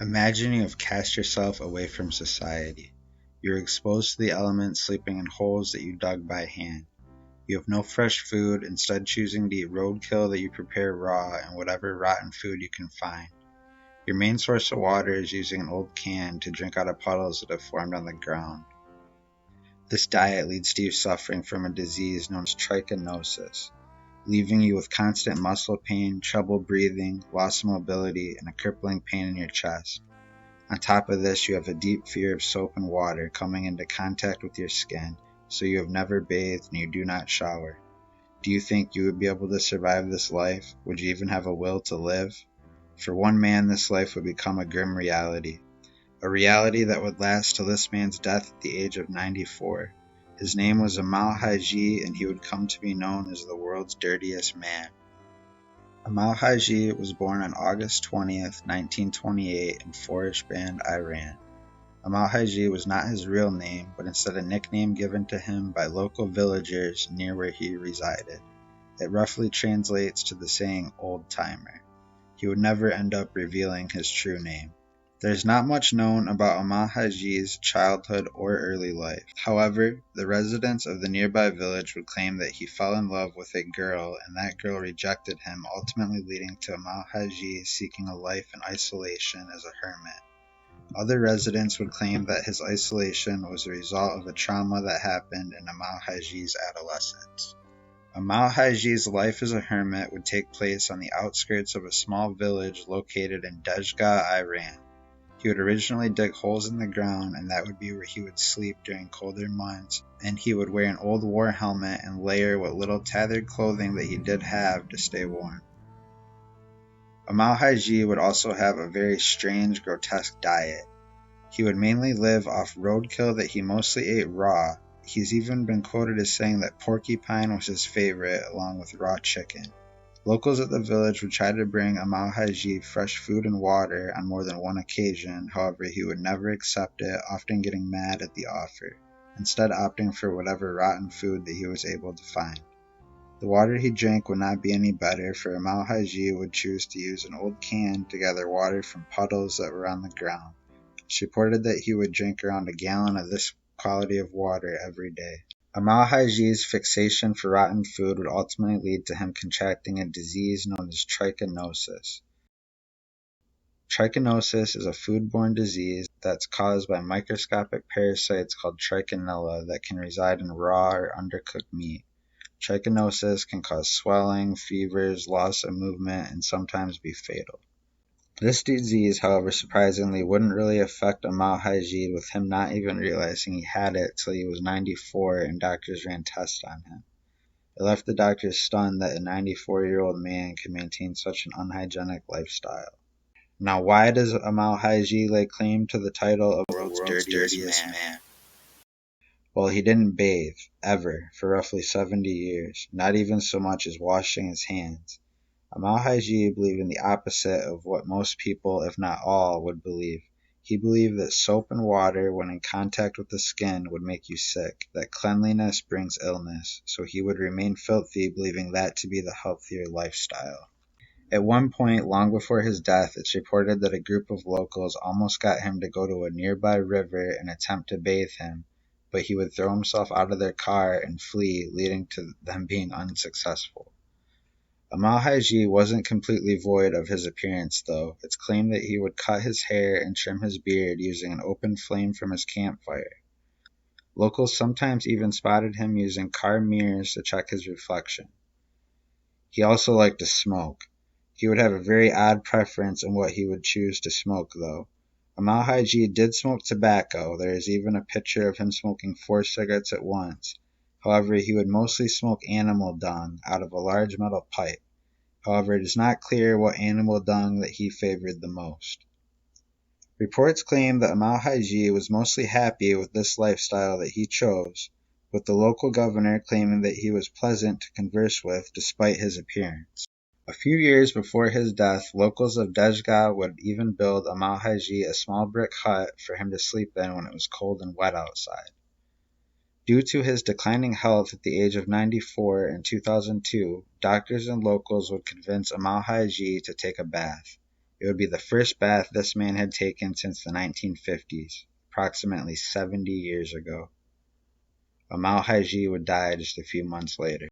Imagine you have cast yourself away from society. You are exposed to the elements, sleeping in holes that you dug by hand. You have no fresh food, instead choosing to eat roadkill that you prepare raw and whatever rotten food you can find. Your main source of water is using an old can to drink out of puddles that have formed on the ground. This diet leads to you suffering from a disease known as trichinosis, leaving you with constant muscle pain, trouble breathing, loss of mobility, and a crippling pain in your chest. On top of this, you have a deep fear of soap and water coming into contact with your skin, so you have never bathed and you do not shower. Do you think you would be able to survive this life? Would you even have a will to live? For one man, this life would become a grim reality. A reality that would last till this man's death at the age of 94. His name was Amou Haji, and he would come to be known as the world's dirtiest man. Amou Haji was born on August 20th, 1928 in Forishband, Iran. Amou Haji was not his real name, but instead a nickname given to him by local villagers near where he resided. It roughly translates to the saying old timer. He would never end up revealing his true name. There's not much known about Amou Haji's childhood or early life. However, the residents of the nearby village would claim that he fell in love with a girl and that girl rejected him, ultimately leading to Amou Haji seeking a life in isolation as a hermit. Other residents would claim that his isolation was a result of a trauma that happened in Amou Haji's adolescence. Amou Haji's life as a hermit would take place on the outskirts of a small village located in Dejgah, Iran. He would originally dig holes in the ground, and that would be where he would sleep during colder months, and he would wear an old war helmet and layer what little tattered clothing that he did have to stay warm. Amou Haji would also have a very strange, grotesque diet. He would mainly live off roadkill that he mostly ate raw. He's even been quoted as saying that porcupine was his favorite, along with raw chicken. Locals at the village would try to bring Amou Haji fresh food and water on more than one occasion, however he would never accept it, often getting mad at the offer, instead opting for whatever rotten food that he was able to find. The water he drank would not be any better, for Amou Haji would choose to use an old can to gather water from puddles that were on the ground. It's reported that he would drink around a gallon of this quality of water every day. Amou Haji's fixation for rotten food would ultimately lead to him contracting a disease known as trichinosis. Trichinosis is a foodborne disease that's caused by microscopic parasites called trichinella that can reside in raw or undercooked meat. Trichinosis can cause swelling, fevers, loss of movement, and sometimes be fatal. This disease, however, surprisingly wouldn't really affect Amou Haji, with him not even realizing he had it till he was 94 and doctors ran tests on him. It left the doctors stunned that a 94-year-old man could maintain such an unhygienic lifestyle. Now, why does Amou Haji lay claim to the title of the world's dirtiest man? Well, he didn't bathe, ever, for roughly 70 years, not even so much as washing his hands. Amou Haji believed in the opposite of what most people, if not all, would believe. He believed that soap and water, when in contact with the skin, would make you sick, that cleanliness brings illness, so he would remain filthy, believing that to be the healthier lifestyle. At one point, long before his death, it's reported that a group of locals almost got him to go to a nearby river and attempt to bathe him, but he would throw himself out of their car and flee, leading to them being unsuccessful. Amou Haji wasn't completely void of his appearance, though. It's claimed that he would cut his hair and trim his beard using an open flame from his campfire. Locals sometimes even spotted him using car mirrors to check his reflection. He also liked to smoke. He would have a very odd preference in what he would choose to smoke, though. Amou Haji did smoke tobacco. There is even a picture of him smoking 4 cigarettes at once. However, he would mostly smoke animal dung out of a large metal pipe. However, it is not clear what animal dung that he favored the most. Reports claim that Amou Haji was mostly happy with this lifestyle that he chose, with the local governor claiming that he was pleasant to converse with despite his appearance. A few years before his death, locals of Dejgah would even build Amou Haji a small brick hut for him to sleep in when it was cold and wet outside. Due to his declining health at the age of 94 in 2002, doctors and locals would convince Amou Haji to take a bath. It would be the first bath this man had taken since the 1950s, approximately 70 years ago. Amou Haji would die just a few months later.